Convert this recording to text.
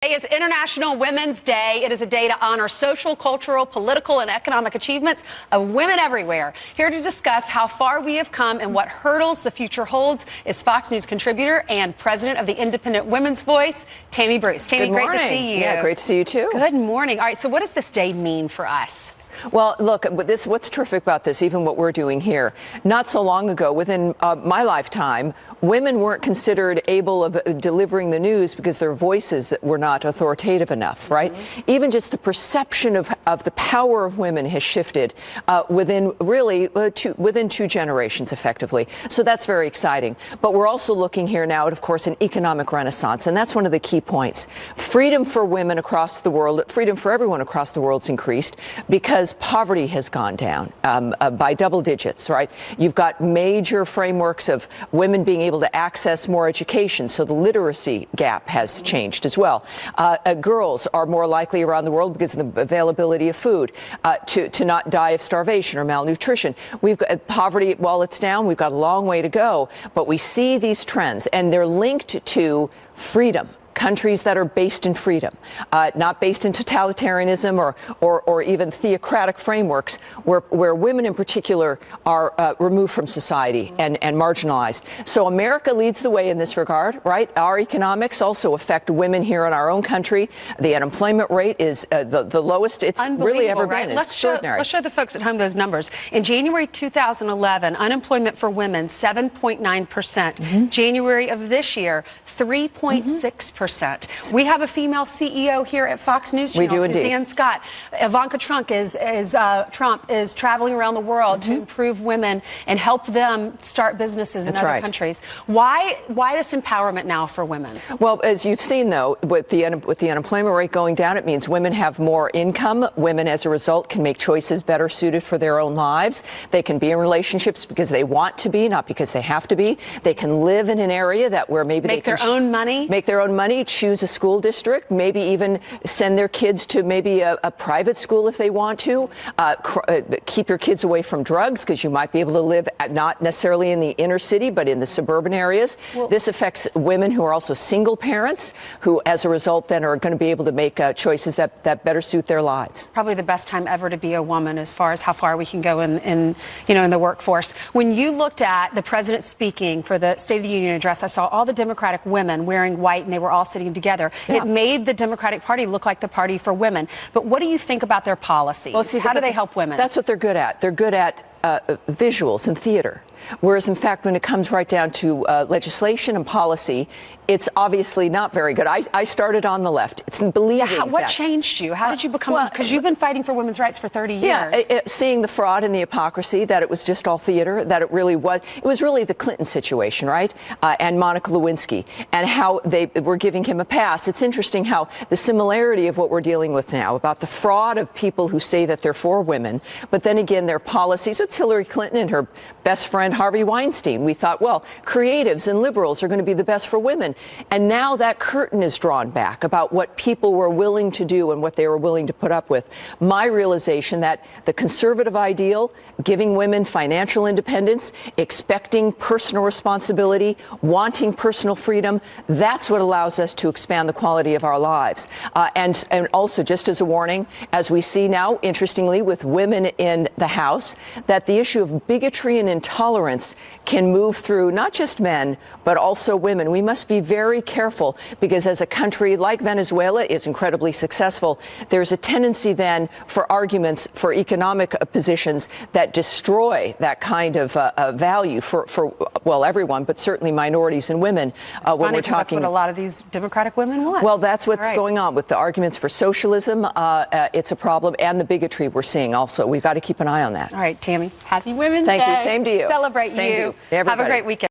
Today is International Women's Day. It is a day to honor social, cultural, political, and economic achievements of women everywhere. Here to discuss how far we have come and what hurdles the future holds is Fox News contributor and president of the Independent Women's Voice, Tammy Bruce. Tammy, great to see you. Yeah, great to see you too. Good morning. All right, so what does this day mean for us? Well, look, what's terrific about this, even what we're doing here, not so long ago, within my lifetime, women weren't considered able of delivering the news because their voices were not authoritative enough, right? Mm-hmm. Even just the perception of the power of women has shifted within two generations, effectively. So that's very exciting. But we're also looking here now at, of course, an economic renaissance, and that's one of the key points. Freedom for women across the world, freedom for everyone across the world's increased because poverty has gone down by double digits, right? You've got major frameworks of women being able to access more education, so the literacy gap has changed as well. Girls are more likely around the world because of the availability of food to not die of starvation or malnutrition. We've got poverty, while it's down, we've got a long way to go, but we see these trends, and they're linked to freedom. Countries that are based in freedom, not based in totalitarianism or even theocratic frameworks where women in particular are removed from society and marginalized. So America leads the way in this regard, right? Our economics also affect women here in our own country. The unemployment rate is the lowest it's really ever been. It's extraordinary. Let's show the folks at home those numbers. In January 2011, unemployment for women, 7.9%. Mm-hmm. January of this year, 3.6%. We have a female CEO here at Fox News Channel, Suzanne Scott. Ivanka Trump is traveling around the world to improve women and help them start businesses in other countries. Why this empowerment now for women? Well, as you've seen, though, with the unemployment rate going down, it means women have more income. Women, as a result, can make choices better suited for their own lives. They can be in relationships because they want to be, not because they have to be. They can live in an area where maybe they can make their own money, choose a school district, maybe even send their kids to maybe a private school if they want to. Keep your kids away from drugs because you might be able to live not necessarily in the inner city, but in the suburban areas. Well, this affects women who are also single parents, who, as a result, then are going to be able to make choices that better suit their lives. Probably the best time ever to be a woman, as far as how far we can go in the workforce. When you looked at the president speaking for the State of the Union address, I saw all the Democratic women wearing white, and they were all sitting together. Yeah. It made the Democratic Party look like the party for women. But what do you think about their policies? Well, see, how do they help women? That's what they're good at. They're good at visuals and theater. Whereas, in fact, when it comes right down to legislation and policy, it's obviously not very good. I started on the left. What changed you? How did you become? Because you've been fighting for women's rights for 30 years. Yeah, seeing the fraud and the hypocrisy, that it was just all theater, that it was really the Clinton situation, right? And Monica Lewinsky, and how they were giving him a pass. It's interesting how the similarity of what we're dealing with now about the fraud of people who say that they're for women, but then again, their policies. It's Hillary Clinton and her best friend Harvey Weinstein. We thought, well, creatives and liberals are going to be the best for women. And now that curtain is drawn back about what people were willing to do and what they were willing to put up with. My realization that the conservative ideal, giving women financial independence, expecting personal responsibility, wanting personal freedom, that's what allows us to expand the quality of our lives. And also, just as a warning, as we see now, interestingly, with women in the House, that the issue of bigotry and intolerance can move through not just men, but also women. We must be very careful because as a country like Venezuela is incredibly successful, there's a tendency then for arguments for economic positions that destroy that kind of value for everyone, but certainly minorities and women. When we're talking, that's what a lot of these Democratic women want. Well, that's what's going on with the arguments for socialism. It's a problem, and the bigotry we're seeing also. We've got to keep an eye on that. All right, Tammy, happy Women's Day. Thank you. Same to you. Celebrate Same you. To you. Have a great weekend.